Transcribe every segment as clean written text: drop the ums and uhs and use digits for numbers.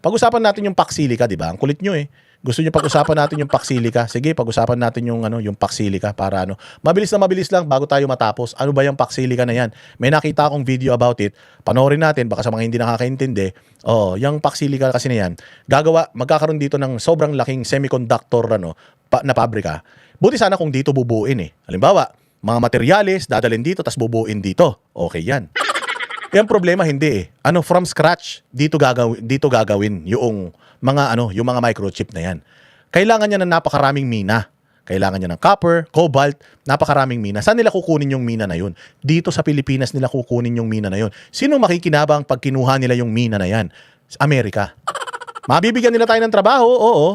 Pag-usapan natin yung Pax Silica, di ba? Ang kulit nyo eh. Gusto niyo pag-usapan natin yung Pax Silica? Sige, pag-usapan natin yung yung Pax Silica para mabilis lang bago tayo matapos. Ano ba yung Pax Silica na yan? May nakita akong video about it. Panoorin natin baka sa mga hindi nakakaintindi. Oh, yung Pax Silica kasi na yan, magkakaroon dito ng sobrang laking semiconductor na pabrika. Buti sana kung dito bubuin eh. Halimbawa, mga materyales dadalhin dito tas bubuin dito. Okay yan. Yung problema hindi eh. From scratch dito gagawin yung mga microchip na yan. Kailangan niya ng napakaraming mina. Kailangan niya ng copper, cobalt, napakaraming mina. Saan nila kukunin yung mina na yun? Dito sa Pilipinas nila kukunin yung mina na yun. Sino makikinabang pag kinuha nila yung mina na yan? Amerika. Mabibigyan nila tayo ng trabaho, oo.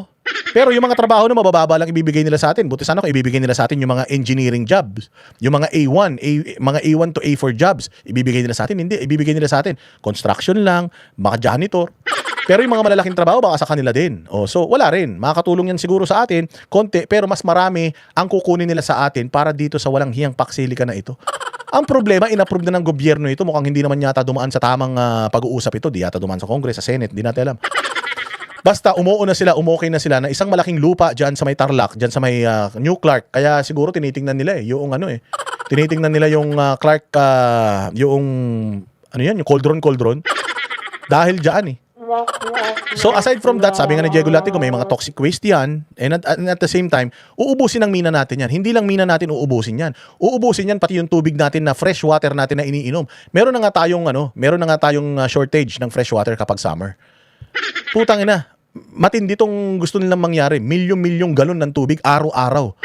Pero yung mga trabaho na mabababa lang ibibigay nila sa atin. Buti sana kung ibibigay nila sa atin yung mga engineering jobs. Yung mga mga A1 to A4 jobs, ibibigay nila sa atin. Hindi, ibibigay nila sa atin construction lang, mga janitor. Pero yung mga malalaking trabaho baka sa kanila din. So wala rin. Makakatulong yan siguro sa atin, konti, pero mas marami ang kukunin nila sa atin para dito sa walang hiyang Pax Silica na ito. Ang problema, inapprove na ng gobyerno ito. Mukhang hindi naman yata dumaan sa tamang pag-uusap ito. Di yata dumaan sa Congress, sa Senate. Di natin alam. Basta umokay na sila na isang malaking lupa dyan sa may Tarlac, dyan sa may New Clark. Kaya siguro tinitingnan nila yung tinitingnan nila yung Clark, yung yung cauldron. Dahil dyan eh. So aside from that, sabi nga ni Diego Latigo, may mga toxic waste yan. And at the same time, uubusin ang mina natin yan. Hindi lang mina natin uubusin yan. Uubusin yan pati yung tubig natin na fresh water natin na iniinom. Meron na nga tayong shortage ng fresh water kapag summer. Putang ina. Matindi tong gusto nilang mangyari. Milyong galon ng tubig araw-araw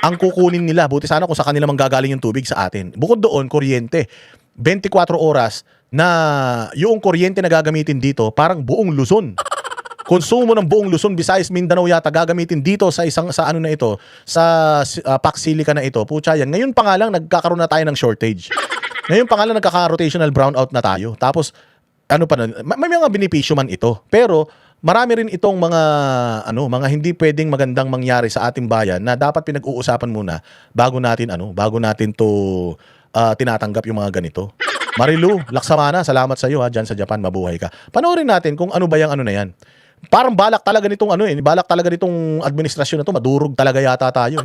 ang kukunin nila. Buti sana kung sa kanila manggagaling yung tubig sa atin. Bukod doon, kuryente. 24 oras na yung kuryente na gagamitin dito parang buong Luzon. Konsumo ng buong Luzon, Visayas, Mindanao yata gagamitin dito sa Pax Silica na ito. Pucha yan. Ngayon pa nga lang nagkakaroon na tayo ng shortage. Ngayon pa nga lang nagkaka-rotational brownout na tayo. Tapos may mga benepisyo man ito. Pero marami rin itong mga hindi pwedeng magandang mangyari sa ating bayan na dapat pinag-uusapan muna bago natin to tinatanggap yung mga ganito. Marilu, Laksamana, salamat sa iyo diyan sa Japan, mabuhay ka. Panoorin natin kung ano ba yung na yan. Parang balak talaga nitong administrasyon na to, madurog talaga yata tayo.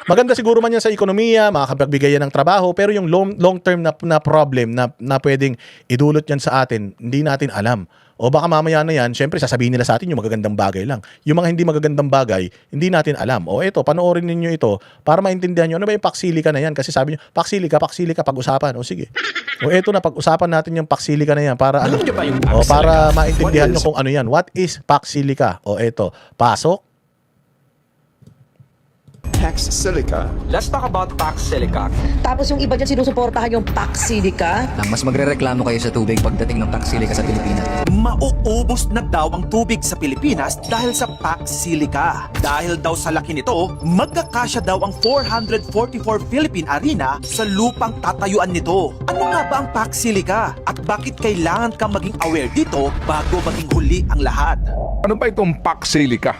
Maganda siguro man yan sa ekonomiya, makakapagbigay yan ng trabaho, pero yung long term na problem na pwedeng idulot yan sa atin, hindi natin alam. O baka mamaya na yan, syempre sasabihin nila sa atin yung magagandang bagay lang. Yung mga hindi magagandang bagay, hindi natin alam. O eto, panoorin ninyo ito para maintindihan nyo ano ba yung Pax Silica na yan. Kasi sabi nyo, Pax Silica, pag-usapan. O sige. O eto na, pag-usapan natin yung Pax Silica na yan para para maintindihan nyo kung ano yan. What is Pax Silica? O eto, pasok. Pax Silica. Let's talk about Pax Silica. Tapos yung iba dyan sinusuportahan yung Pax Silica. Nang mas magrereklamo kayo sa tubig pagdating ng Pax Silica sa Pilipinas. Mauubos na daw ang tubig sa Pilipinas dahil sa Pax Silica. Dahil daw sa laki nito, magkakasya daw ang 444 Philippine Arena sa lupang tatayuan nito. Ano nga ba ang Pax Silica? At bakit kailangan kang maging aware dito bago maging huli ang lahat? Ano ba itong Pax Silica?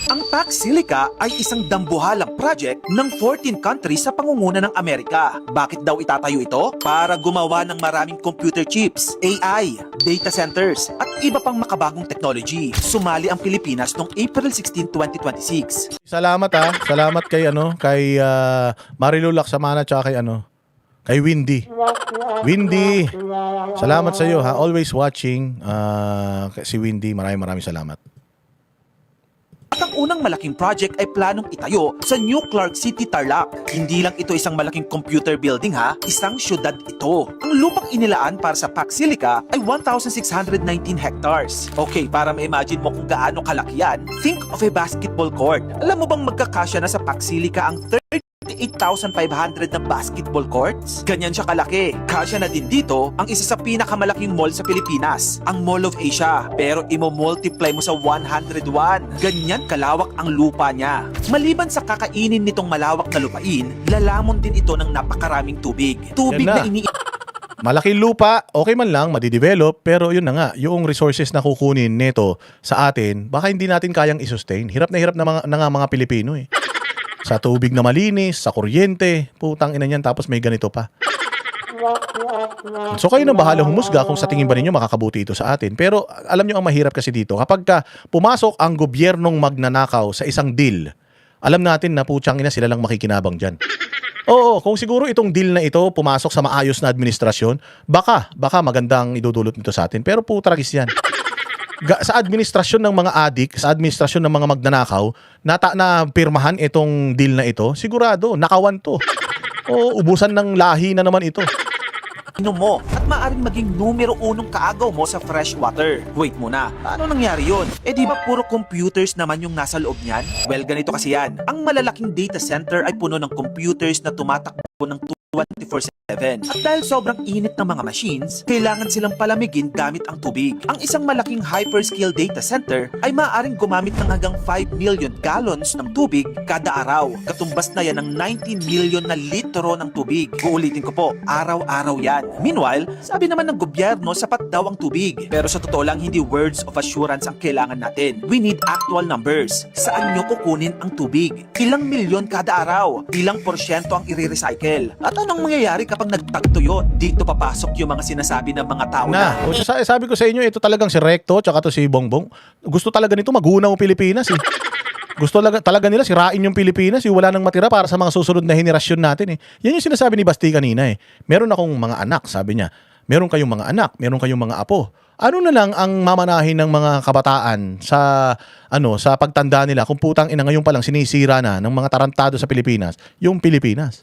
Ang Pax Silica ay isang dambuhalang project ng 14 countries sa pangunguna ng Amerika. Bakit daw itatayo ito? Para gumawa ng maraming computer chips, AI, data centers, at iba pang makabagong technology. Sumali ang Pilipinas noong April 16, 2026. Salamat Salamat kay Marilu Laksamana at kay Windy. Windy, salamat sa iyo always watching. Si Windy, maraming salamat. At ang unang malaking project ay planong itayo sa New Clark City, Tarlac. Hindi lang ito isang malaking computer building isang syudad ito. Ang lupang inilaan para sa Pax Silica ay 1,619 hectares. Okay, para ma-imagine mo kung gaano kalaki yan, think of a basketball court. Alam mo bang magkakasya na sa Pax Silica ang 38,500 na basketball courts? Ganyan siya kalaki. Kasya na din dito ang isa sa pinakamalaking mall sa Pilipinas, ang Mall of Asia. Pero imo-multiply mo sa 101. Ganyan kalawak ang lupa niya. Maliban sa kakainin nitong malawak na lupain, lalamon din ito ng napakaraming tubig. Tubig na Malaking lupa, okay man lang, madidevelop, pero yun na nga, yung resources na kukunin nito sa atin, baka hindi natin kayang i-sustain. Hirap na mga Pilipino eh. Sa tubig na malinis, sa kuryente, putang ina niyan, tapos may ganito pa. So kayo na bahala humusga kung sa tingin ba ninyo makakabuti ito sa atin. Pero alam nyo ang mahirap kasi dito, kapag ka pumasok ang gobyernong magnanakaw sa isang deal, alam natin na putsang ina sila lang makikinabang dyan. Oo, kung siguro itong deal na ito pumasok sa maayos na administrasyon, baka magandang idudulot nito sa atin. Pero putragis yan. Sa administrasyon ng mga adik, sa administrasyon ng mga magnanakaw, na pirmahan itong deal na ito, sigurado, nakawan to. O ubusan ng lahi na naman ito. Inom mo at maaaring maging numero 1 kaagaw mo sa fresh water. Wait muna, paano nangyari yun? Eh di ba puro computers naman yung nasa loob niyan? Well, ganito kasi yan. Ang malalaking data center ay puno ng computers na tumatakbo ng 24/7. At dahil sobrang init ng mga machines, kailangan silang palamigin gamit ang tubig. Ang isang malaking hyperscale data center ay maaaring gumamit ng hanggang 5 million gallons ng tubig kada araw. Katumbas na yan ng 19 million na litro ng tubig. Uulitin ko po, araw-araw yan. Meanwhile, sabi naman ng gobyerno, sapat daw ang tubig. Pero sa totoo lang, hindi words of assurance ang kailangan natin. We need actual numbers. Saan nyo kukunin ang tubig? Ilang milyon kada araw? Ilang porsyento ang i-recycle? At anong mangyayari kapag nagtagtuyo? Dito papasok yung mga sinasabi ng mga tao na Sabi ko sa inyo, ito talagang si Recto tsaka to si Bongbong. Gusto talaga nito magunaw ang Pilipinas eh. Gusto talaga nila sirain yung Pilipinas, yung wala nang matira para sa mga susunod na henerasyon natin eh. Yan yung sinasabi ni Basti kanina eh. Meron akong mga anak, sabi niya. Meron kayong mga anak, meron kayong mga apo. Ano na lang ang mamanahin ng mga kabataan sa pagtanda nila kung putang ina ngayon pa lang sinisira na ng mga tarantado sa Pilipinas, yung Pilipinas.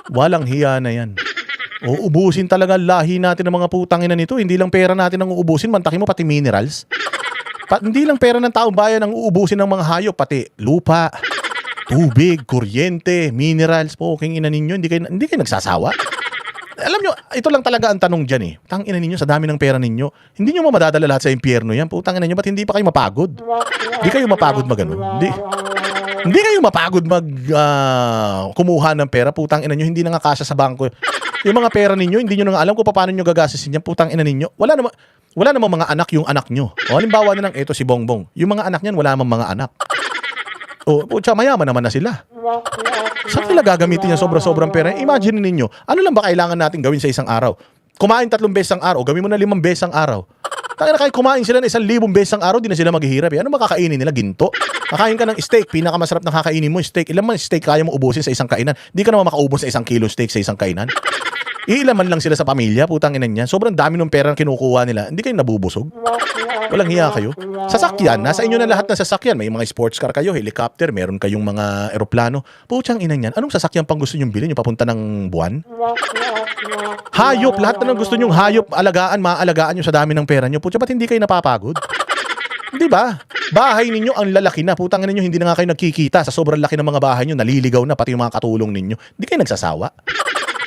Walang hiya na yan. Uubusin talaga lahi natin ng mga putang ina nito. Hindi lang pera natin ang uubusin, mantakin mo pati minerals. Hindi lang pera ng taong bayan ang uubusin ng mga hayop, pati lupa, tubig, kuryente, minerals. Poking ina ninyo, hindi kayo nagsasawa. Alam nyo, ito lang talaga ang tanong dyan eh. Tang ina ninyo, sa dami ng pera ninyo, hindi nyo madadala lahat sa impyerno yan. Putang ina nyo, ba't hindi pa kayo mapagod? Hindi kayo mapagod mag-ano? Hindi kayo mapagod kumuha ng pera. Putang ina nyo, hindi na nga kasya sa bangko. Yung mga pera ninyo, hindi nyo na nga alam kung paano nyo gagasasin yan. Putang ina ninyo. Wala namang mga anak yung anak nyo. O halimbawa na lang, ito si Bongbong. Yung mga anak niyan, wala namang mga anak. O, putya, mayaman naman na sila. Saan nila gagamitin yung sobra-sobrang pera? Imagine ninyo, ano lang ba kailangan natin gawin sa isang araw? Kumain 3 beses ang araw, gawin mo na 5 beses ang araw. Kaya kahit kumain sila ng 1,000 beses ang araw, di na sila maghihirap. Ano makakainin nila? Ginto? Kakain ka ng steak, pinakamasarap na kakainin mo, steak. Ilan man steak kaya mo ubusin sa isang kainan? Di ka naman makaubos sa 1 kilo steak sa isang kainan. Ilan man lang sila sa pamilya, putang ina niyan. Sobrang dami ng pera na kinukuha nila. Hindi kayo nabubusog. Walang hiya kayo. Sasakyan, nasa inyo na lahat ng sasakyan. May mga sports car kayo, helicopter, meron kayong mga eroplano. Putang ina niyan. Anong sasakyan pang gusto nyong bilhin? Yung papunta ng buwan? Hayop, lahat na ng gusto nyong hayop, maaalagaan nyo sa dami ng pera nyo. Putya, ba't hindi kayo napapagod? Di ba? Bahay ninyo ang lalaki na. Putang ina nyo, hindi na nga kayo nagkikita. Sa sobrang laki ng mga bahay nyo, naliligaw na pati yung mga katulong ninyo. Hindi kayo nagsasawa.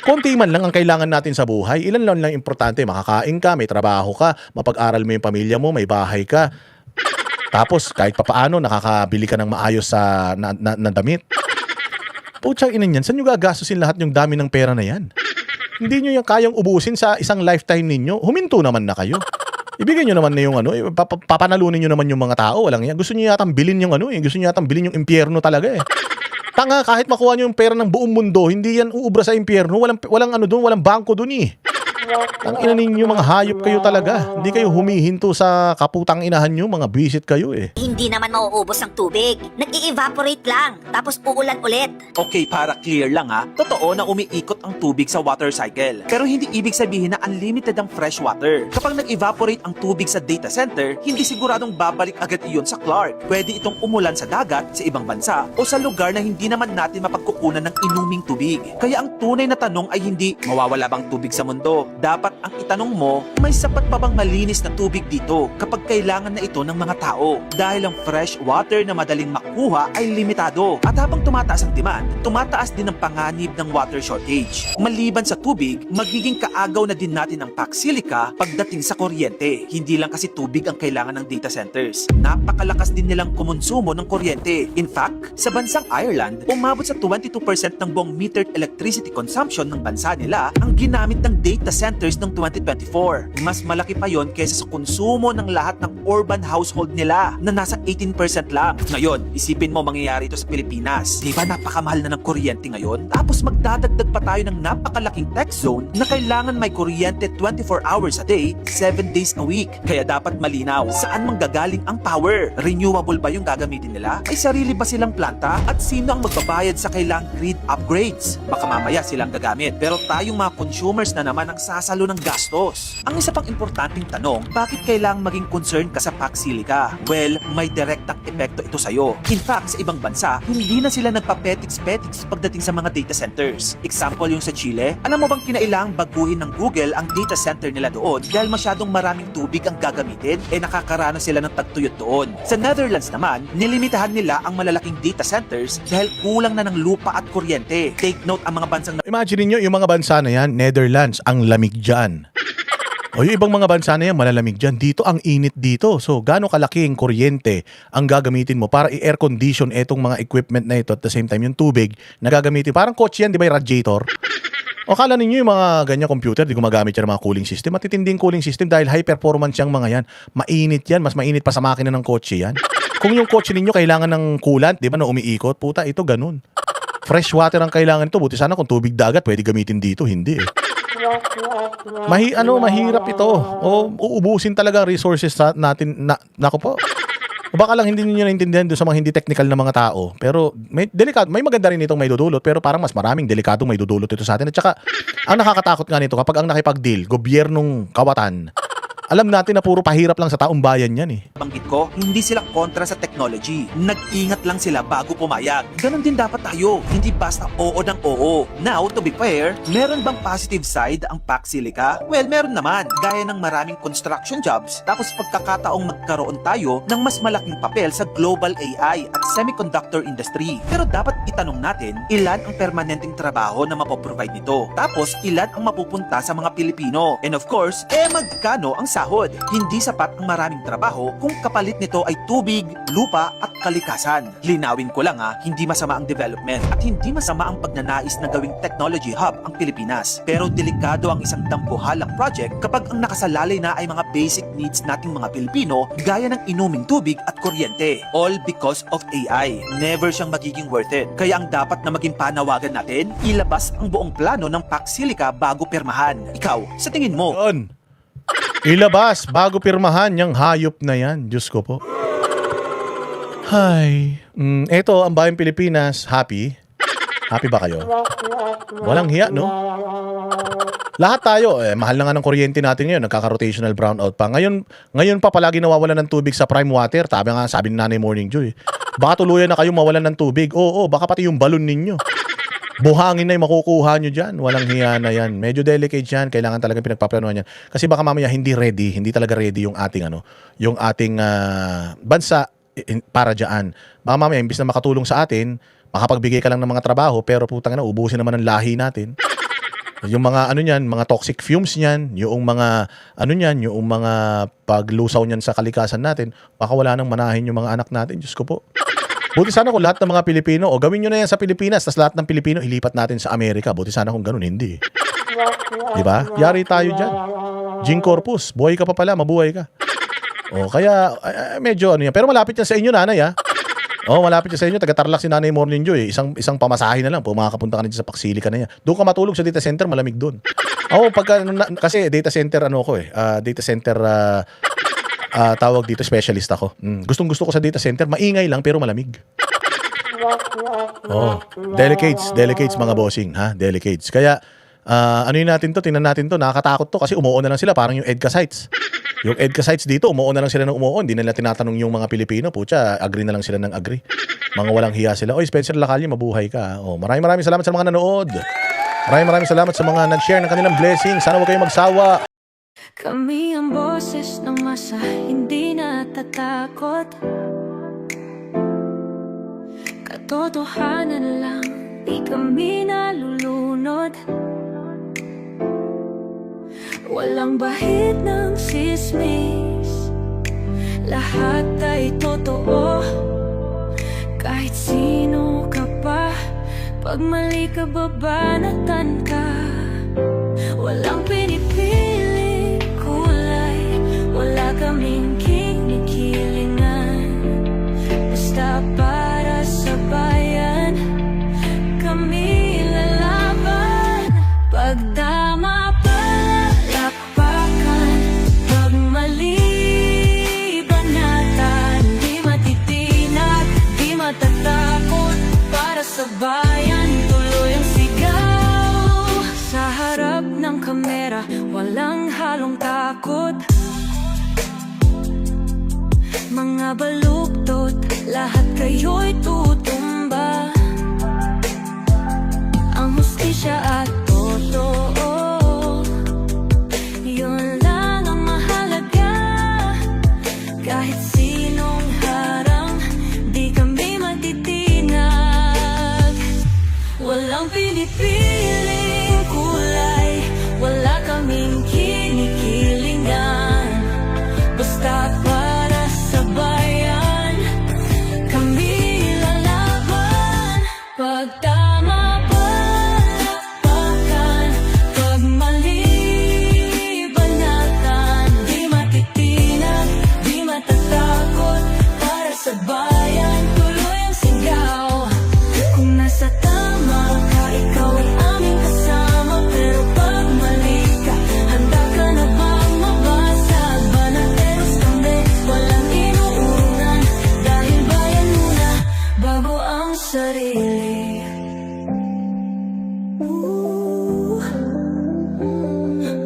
Konti man lang ang kailangan natin sa buhay. Ilan lang importante, makakain ka, may trabaho ka, mapag-aral mo yung pamilya mo, may bahay ka. Tapos kahit papaano nakakabili ka ng maayos na damit. Putsang ina niyan, saan nyo gagastusin lahat yung dami ng pera na yan? Hindi nyo yung kayang ubusin sa isang lifetime ninyo. Huminto naman na kayo. Ibigay nyo naman na yung papanalunin nyo naman yung mga tao. Walang yan. Gusto nyo yatang bilhin yung gusto nyo yatang bilhin yung impyerno talaga eh. Tanga, kahit makuha nyo yung pera ng buong mundo, hindi yan uubra sa impyerno. Walang bangko doon eh. Ang ina ninyo, mga hayop kayo talaga. Hindi kayo humihinto sa kaputang inahan nyo, mga bisit kayo eh. Hindi naman mauubos ang tubig. Nag-i-evaporate lang, tapos uulan ulit. Okay, para clear lang ha, totoo na umiikot ang tubig sa water cycle. Pero hindi ibig sabihin na unlimited ang fresh water. Kapag nag-evaporate ang tubig sa data center, hindi siguradong babalik agad iyon sa Clark. Pwede itong umulan sa dagat, sa ibang bansa, o sa lugar na hindi naman natin mapagkukunan ng inuming tubig. Kaya ang tunay na tanong ay hindi, mawawala bang tubig sa mundo? Dapat ang itanong mo, may sapat pa bang malinis na tubig dito kapag kailangan na ito ng mga tao? Dahil ang fresh water na madaling makuha ay limitado. At habang tumataas ang demand, tumataas din ang panganib ng water shortage. Maliban sa tubig, magiging kaagaw na din natin ang pack silica pagdating sa kuryente. Hindi lang kasi tubig ang kailangan ng data centers. Napakalakas din nilang kumonsumo ng kuryente. In fact, sa bansang Ireland, umabot sa 22% ng buong metered electricity consumption ng bansa nila ang ginamit ng data center centers noong 2024. Mas malaki pa yon kaysa sa konsumo ng lahat ng urban household nila na nasa 18% lang. Ngayon, isipin mo mangyayari ito sa Pilipinas. Di ba napakamahal na ng kuryente ngayon? Tapos magdadagdag pa tayo ng napakalaking tech zone na kailangan may kuryente 24 hours a day, 7 days a week. Kaya dapat malinaw, saan manggagaling ang power? Renewable ba yung gagamitin nila? Ay sarili ba silang planta? At sino ang magbabayad sa kailang grid upgrades? Baka mamaya silang gagamit. Pero tayong mga consumers na naman ang sasalo ng gastos. Ang isa pang importanteng tanong, bakit kailangang maging concern ka sa PAC Silica? Well, may direktang epekto ito sa'yo. In fact, sa ibang bansa, hindi na sila nagpa-petiks-petiks pagdating sa mga data centers. Example yung sa Chile, alam mo bang kinailangang baguhin ng Google ang data center nila doon dahil masyadong maraming tubig ang gagamitin? Nakakaranas sila ng tagtuyot doon. Sa Netherlands naman, nilimitahan nila ang malalaking data centers dahil kulang na ng lupa at kuryente. Take note ang mga bansang Imagine niyo yung mga bansa na yan, Netherlands, ang lamig dyan. O yung ibang mga bansa na yan, malalamig dyan. Dito, ang init dito. So, gaano kalaking kuryente ang gagamitin mo para i-air condition etong mga equipment na ito at the same time yung tubig na gagamitin. Parang kotse yan, di ba yung radiator? O kala ninyo yung mga ganyan computer, di gumagamit yan ng mga cooling system. Matitinding cooling system dahil high performance yung mga yan. Mainit yan, mas mainit pa sa makina ng kotse yan. Kung yung kotse ninyo kailangan ng coolant, di ba, na umiikot, puta, ito ganun. Fresh water ang kailangan ito. Buti sana kung tubig dagat, pwede gamitin dito. Hindi eh. Mahirap ito. O uubusin talaga ang resources natin. Nako po. O baka lang hindi niyo naintindihan doon sa mga hindi technical na mga tao. Pero may maganda rin itong may dudulot. Pero parang mas maraming delikadong may dudulot ito sa atin. At saka, ang nakakatakot nga nito, kapag ang nakipag-deal, gobyernong kawatan, alam natin na puro pahirap lang sa taong bayan yan eh. banggit ko, hindi sila kontra sa technology. Nag-ingat lang sila bago pumayag. Ganon din dapat tayo, hindi basta oo ng oo. Now, to be fair, meron bang positive side ang PAC Silica? Well, meron naman. Gaya ng maraming construction jobs, tapos pagkakataong magkaroon tayo ng mas malaking papel sa global AI at semiconductor industry. Pero dapat itanong natin, ilan ang permanenteng trabaho na mapoprovide nito? Tapos, ilan ang mapupunta sa mga Pilipino? And of course, magkano ang sahod? Hindi sapat ang maraming trabaho kung kapalit nito ay tubig, lupa at kalikasan. Linawin ko lang hindi masama ang development at hindi masama ang pagnanais na gawing technology hub ang Pilipinas. Pero delikado ang isang dambuhalang project kapag ang nakasalalay na ay mga basic needs nating mga Pilipino gaya ng inuming tubig at kuryente. All because of AI. Never siyang magiging worth it. Kaya ang dapat na maging panawagan natin, ilabas ang buong plano ng PAC Silica bago pirmahan. Ikaw, sa tingin mo, Yun. Ilabas bago pirmahan yung hayop na yan. Diyos ko po. Hi. Eto, ang bayang Pilipinas. Happy? Happy ba kayo? Walang hiya, no? Lahat tayo, mahal na nga ng kuryente natin ngayon. Nagkaka-rotational brownout pa. Ngayon pa palagi nawawalan ng tubig sa prime water. Sabi ni Nanay Morning Joy. Baka tuluyan na kayong mawalan ng tubig. Oo, baka pati yung balon ninyo. Buhangin na yung makukuha nyo dyan. Walang hiya na yan. Medyo delicate yan. Kailangan talagang pinagpaplanuhan yan. Kasi baka mamaya hindi talaga ready yung ating bansa para dyan. Baka mamaya, imbis na makatulong sa atin, makapagbigay ka lang ng mga trabaho, pero putang ina, ubusin naman ang lahi natin. Yung mga mga toxic fumes niyan, yung mga yung mga paglusaw niyan sa kalikasan natin, baka wala nang manahin yung mga anak natin. Diyos ko po. Buti sana kung lahat ng mga Pilipino, gawin nyo na yan sa Pilipinas, tas lahat ng Pilipino ilipat natin sa Amerika. Buti sana kung ganun, hindi. Diba? Yari tayo dyan. Jing Corpus, buhay ka pa pala, mabuhay ka. Kaya medyo yan. Pero malapit yan sa inyo, nanay malapit yan sa inyo. Taga-Tarlac si Nanay Morning Joy. Isang pamasahe na lang. Makakapunta ka na dyan sa PAC Silica na yan. Doon ka matulog sa data center, malamig doon. Kasi data center data center tawag dito, specialist ako. Gustong-gusto ko sa data center, maingay lang pero malamig. Delicates mga bossing, delicates. Kaya tingnan natin to, nakakatakot to kasi umuo na lang sila parang yung EDCA sites. Yung EDCA sites dito, umuo na lang sila ng umuo, hindi nila tinatanong yung mga Pilipino, pucha, agree na lang sila ng agree. Mga walang hiya sila. Spencer Lacalle, mabuhay ka. Maraming salamat sa mga nanood. Maraming salamat sa mga nag-share ng kanilang blessings. Sana huwag kayong magsawa. Kami ang boses ng masa, hindi natatakot. Katotohanan lang, di kami nalulunod. Walang bahid ng sismis, lahat ay totoo. Kahit sino ka pa, pag mali ka babanatan ka. Walang pinipili kaming kinikilingan. Basta para sa bayan, kami lalaban. Pag tama palapakan, pag mali banatan, di matitinag, di matatakot. Para sa bayan, tuloy ang sigaw. Sa harap ng kamera, walang halong takot. Mga baluktot, lahat kayo'y tutumba. Ang hustisya at totoo, yun lang ang mahalaga. Kahit sinong harang, di kami matitinag. Walang pinipiling kulay, wala kaming kinikilingan. Basta para sa bayan, kami lalaban. Pag tama palapakan, pag mali banatan, di matitinag, di matatakot. Para sa bayan, tuloy ang sigaw. Kung nasa tama ka, ikaw ay aming kasama. Pero pag mali ka, handa ka na bang mabasag? Banateros kami, walang inuunan. Dahil bayan muna, bago ang sarili.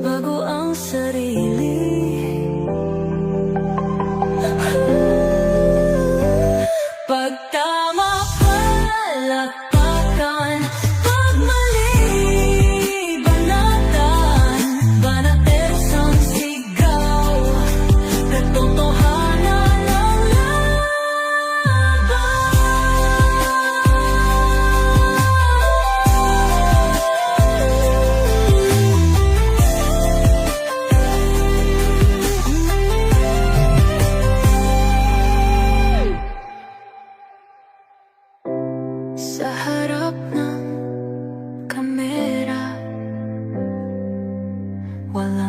Bago ang sarili. Pag tama palapakan, pag mali banatan, banateros ang sigaw. Katotohanan ang sa harap ng kamera, wala